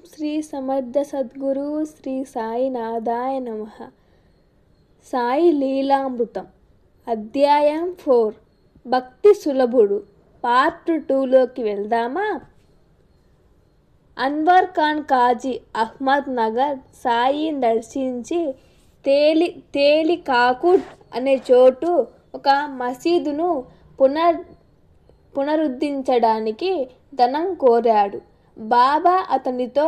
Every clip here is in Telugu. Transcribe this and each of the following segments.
శ్రీ సమర్థ సద్గురు శ్రీ సాయినాథాయ నమః. సాయి లీలామృతం అధ్యాయం 4 భక్తి సులభుడు పార్ట్ 2లోకి వెళ్దామా? అన్వర్ ఖాన్ కాజీ అహ్మద్ నగర్ సాయిని దర్శించి తేలికాకుడ్ అనే చోటు ఒక మసీదును పునరుద్ధరించడానికి ధనం కోరాడు. బాబా అతనితో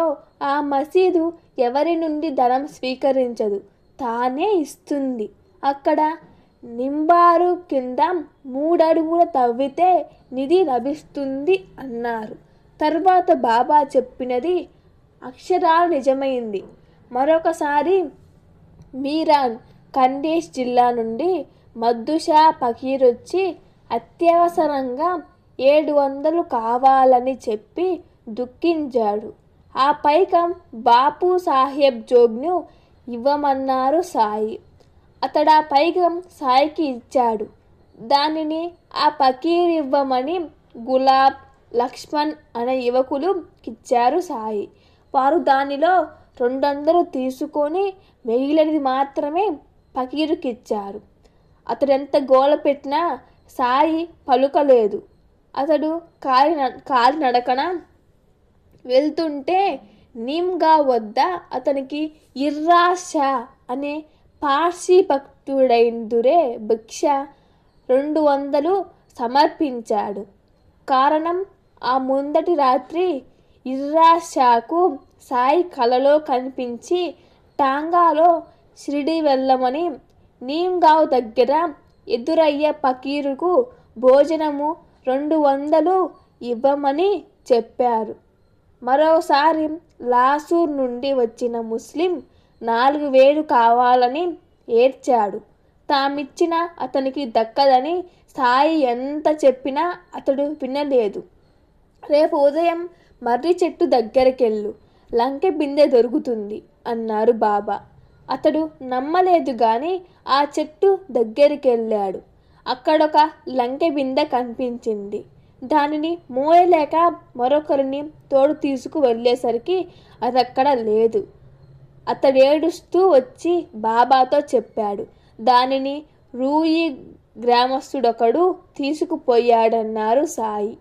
ఆ మసీదు ఎవరి నుండి ధనం స్వీకరించదు, తానే ఇస్తుంది. అక్కడ నింబారు కింద 3 అడుగులు తవ్వితే నిధి లభిస్తుంది అన్నారు. తర్వాత బాబా చెప్పినది అక్షరాలు నిజమైంది. మరొకసారి మీరాన్ ఖండేష్ జిల్లా నుండి మద్దుషా ఫకీర్ వచ్చి అత్యవసరంగా 700 కావాలని చెప్పి దుఃఖించాడు. ఆ పైకం బాపు సాహెబ్ జోగ్ను ఇవ్వమన్నారు సాయి. అతడా పైకం సాయికి ఇచ్చాడు. దానిని ఆ ఫకీర్ ఇవ్వమని గులాబ్, లక్ష్మణ్ అనే యువకులు ఇచ్చారు సాయి. వారు దానిలో 200 తీసుకొని మిగిలినది మాత్రమే ఫకీరుకిచ్చారు. అతడెంత గోల పెట్టినా సాయి పలుకలేదు. అతడు కాలినడకన వెళ్తుంటే నీమ్గావ్ వద్ద అతనికి ఇర్రా షా అనే పార్సీ భక్తుడైందురే భిక్ష 200 సమర్పించాడు. కారణం, ఆ ముందటి రాత్రి ఇర్రా షాకు సాయి కలలో కనిపించి టాంగాలో షిరిడి వెళ్ళమని, నీమ్గావ్ దగ్గర ఎదురయ్యే ఫకీరుకు భోజనము 200 ఇవ్వమని చెప్పారు. మరోసారి లాసూర్ నుండి వచ్చిన ముస్లిం 4000 కావాలని ఏడ్చాడు. తామిచ్చిన అతనికి దక్కదని సాయి ఎంత చెప్పినా అతడు వినలేదు. రేపు ఉదయం మర్రి చెట్టు దగ్గరికెళ్ళు, లంకె బిందె దొరుకుతుంది అన్నారు బాబా. అతడు నమ్మలేదు గాని ఆ చెట్టు దగ్గరికెళ్ళాడు. అక్కడొక లంకె బిందె కనిపించింది. దానిని మోయలేక మరొకరిని తోడు తీసుకు వెళ్ళేసరికి అదక్కడ లేదు. అతడేడుస్తూ వచ్చి బాబాతో చెప్పాడు. దానిని రూయి గ్రామస్తుడొకడు తీసుకుపోయాడన్నారు సాయి.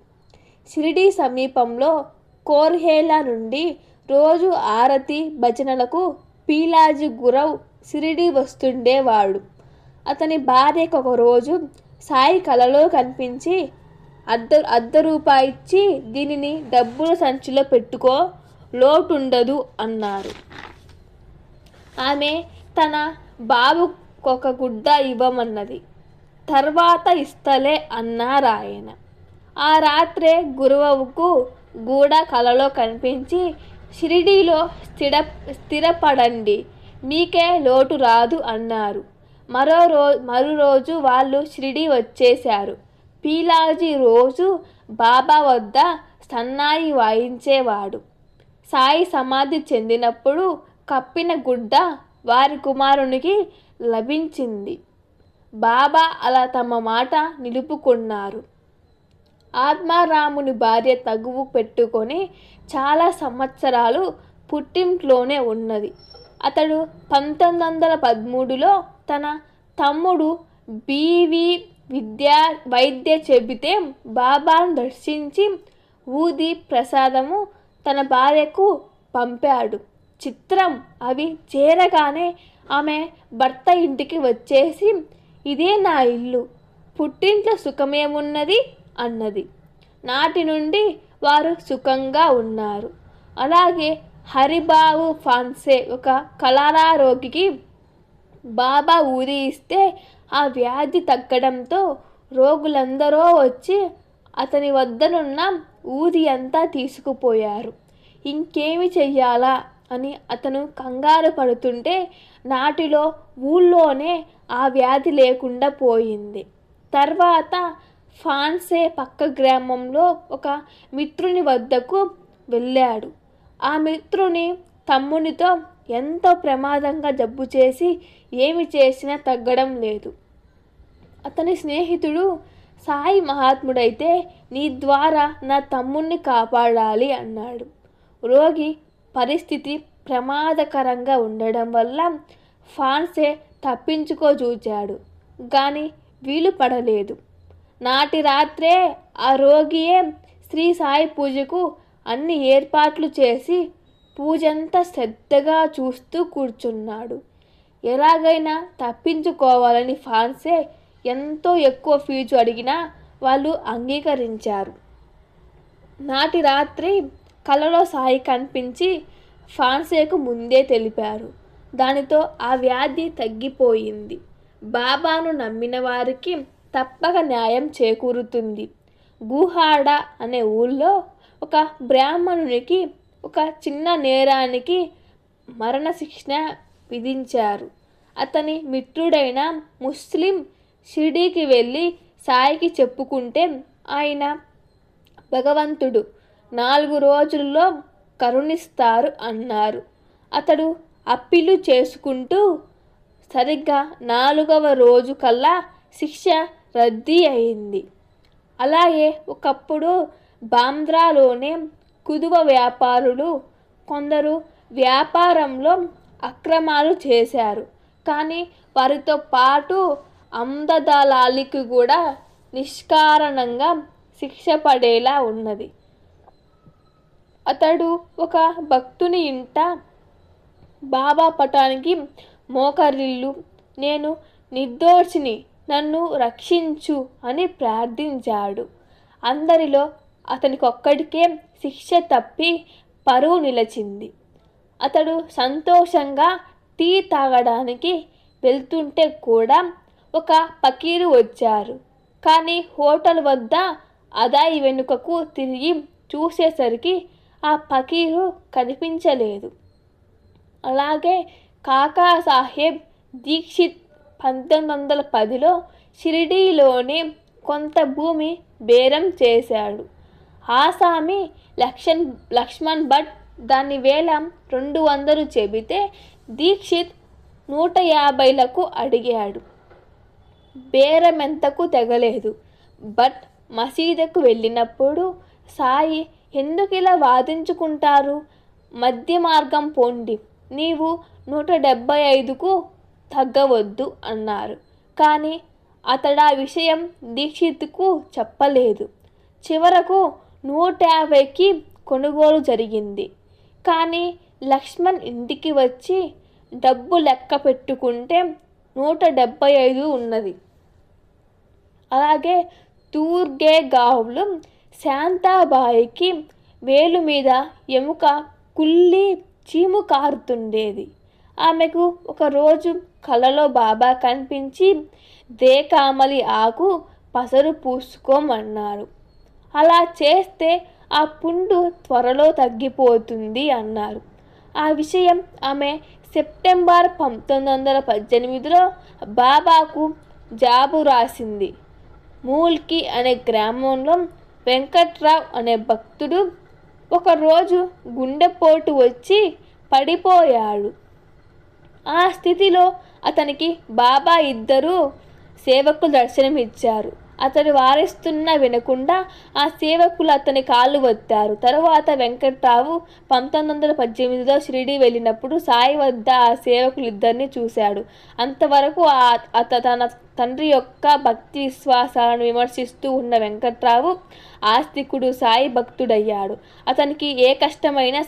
షిరిడి సమీపంలో కోర్హేలా నుండి రోజు ఆరతి భజనలకు పీలాజీ గురవ్ షిరిడి వస్తుండేవాడు. అతని భార్యకు ఒక రోజు సాయి కలలో కనిపించి ₹1 ఇచ్చి దీనిని డబ్బుల సంచిలో పెట్టుకో, లోటుండదు అన్నారు. ఆమె తన బాబుకొక గుడ్డ ఇవ్వమన్నది. తర్వాత ఇస్తలే అన్నారాయన. ఆ రాత్రే గురువుకు కూడా కలలో కనిపించి షిరిడీలో స్థిరపడండి, మీకే లోటు రాదు అన్నారు. మరోరోజు వాళ్ళు షిరిడి వచ్చేశారు. పీలాజీ రోజు బాబా వద్ద సన్నాయి వాయించేవాడు. సాయి సమాధి చెందినప్పుడు కప్పిన గుడ్డ వారి కుమారునికి లభించింది. బాబా అలా తమ మాట నిలుపుకున్నారు. ఆత్మారాముని భార్య తగువు పెట్టుకొని చాలా సంవత్సరాలు పుట్టింట్లోనే ఉన్నది. అతడు 1913లో తన తమ్ముడు బీవి వైద్య చెబితే బాబాను దర్శించి ఊది ప్రసాదము తన భార్యకు పంపాడు. చిత్రం, అవి చేరగానే ఆమె భర్త ఇంటికి వచ్చేసి, ఇదే నా ఇల్లు, పుట్టింట్లో సుఖమేమున్నది అన్నది. నాటి నుండి వారు సుఖంగా ఉన్నారు. అలాగే హరిబాబు ఫాన్సే ఒక కలరా రోగికి బాబా ఊది ఇస్తే ఆ వ్యాధి తగ్గడంతో రోగులందరూ వచ్చి అతని వద్దనున్న ఊది అంతా తీసుకుపోయారు. ఇంకేమి చెయ్యాలా అని అతను కంగారు పడుతుంటే నాటిలో ఊళ్ళోనే ఆ వ్యాధి లేకుండా పోయింది. తర్వాత ఫాన్సే పక్క గ్రామంలో ఒక మిత్రుని వద్దకు వెళ్ళాడు. ఆ మిత్రుని తమ్మునితో ఎంతో ప్రమాదంగా జబ్బు చేసి ఏమి చేసినా తగ్గడం లేదు. అతని స్నేహితుడు సాయి మహాత్ముడైతే నీ ద్వారా నా తమ్ముణ్ణి కాపాడాలి అన్నాడు. రోగి పరిస్థితి ప్రమాదకరంగా ఉండడం వల్ల ఫాన్సే తప్పించుకోజూచాడు. కానీ వీలు పడలేదు. నాటి రాత్రే ఆ రోగియే శ్రీ సాయి పూజకు అన్ని ఏర్పాట్లు చేసి పూజంతా శ్రద్ధగా చూస్తూ కూర్చున్నాడు. ఎలాగైనా తప్పించుకోవాలని ఫాన్సే ఎంతో ఎక్కువ ఫీజు అడిగినా వాళ్ళు అంగీకరించారు. నాటి రాత్రి కలలో సాయి కనిపించి ఫాన్సేకు ముందే తెలిపారు. దానితో ఆ వ్యాధి తగ్గిపోయింది. బాబాను నమ్మిన వారికి తప్పక న్యాయం చేకూరుతుంది. గుహాడ అనే ఊళ్ళో ఒక బ్రాహ్మణునికి ఒక చిన్న నేరానికి మరణశిక్ష విధించారు. అతని మిత్రుడైన ముస్లిం షిరిడీకి వెళ్ళి సాయికి చెప్పుకుంటే ఆయన భగవంతుడు 4 రోజుల్లో కరుణిస్తారు అన్నారు. అతడు అప్పీలు చేసుకుంటూ సరిగ్గా 4వ రోజు కల్లా శిక్ష రద్దీ అయింది. అలాగే ఒకప్పుడు బాంద్రాలోనే కుదువ వ్యాపారులు కొందరు వ్యాపారంలో అక్రమాలు చేశారు. కానీ వారితో పాటు అమ్దదలాలికి కూడా నిష్కారణంగా శిక్ష పడేలా ఉన్నది. అతడు ఒక భక్తుని ఇంట బాబా పటానికి మోకరిల్లు నేను నిర్దోషిని, నన్ను రక్షించు అని ప్రార్థించాడు. అందరిలో అతనికొక్కడికే శిక్ష తప్పి పరువు నిలిచింది. అతడు సంతోషంగా టీ తాగడానికి వెళ్తుంటే కూడా ఒక ఫకీరు వచ్చారు. కానీ హోటల్ వద్ద అదాయి వెనుకకు తిరిగి చూసేసరికి ఆ ఫకీరు కనిపించలేదు. అలాగే కాకాసాహెబ్ దీక్షిత్ 1910లో షిరిడీలోని కొంత భూమి బేరం చేశాడు. ఆసామి లక్ష్మణ్ భట్ దాని వేల 200 చెబితే దీక్షిత్ 150లకు అడిగాడు. బేరమెంతకు తెగలేదు. భట్ మసీదుకు వెళ్ళినప్పుడు సాయి ఎందుకిలా వాదించుకుంటారు, మధ్య మార్గం పోండి, నీవు 175కు తగ్గవద్దు అన్నారు. కానీ అతడా విషయం దీక్షిత్కు చెప్పలేదు. చివరకు 150కి కొనుగోలు జరిగింది. కానీ లక్ష్మణ్ ఇంటికి వచ్చి డబ్బు లెక్క పెట్టుకుంటే 175 ఉన్నది. అలాగే తూర్గేగావ్లో శాంతాబాయికి వేలు మీద ఎముక కుళ్ళి చీము కారుతుండేది. ఆమెకు ఒకరోజు కలలో బాబా కనిపించి దేకామలి ఆకు పసరు పూసుకోమన్నారు. అలా చేస్తే ఆ పుండు త్వరలో తగ్గిపోతుంది అన్నారు. ఆ విషయం ఆమె సెప్టెంబర్ 1918లో బాబాకు జాబు రాసింది. మూల్కి అనే గ్రామంలో వెంకట్రావ్ అనే భక్తుడు ఒకరోజు గుండెపోటు వచ్చి పడిపోయాడు. ఆ స్థితిలో అతనికి బాబా 2 సేవకులు దర్శనమిచ్చారు. అతడు వారిస్తున్నా వినకుండా ఆ సేవకులు అతని కాళ్ళు వత్తారు. తరువాత వెంకట్రావు 1918లో షిరిడీ వెళ్ళినప్పుడు సాయి వద్ద ఆ సేవకులిద్దరిని చూశాడు. అంతవరకు తన తండ్రి యొక్క భక్తి విశ్వాసాలను విమర్శిస్తూ ఉన్న వెంకట్రావు ఆస్తికుడు సాయి భక్తుడయ్యాడు. అతనికి ఏ కష్టమైనా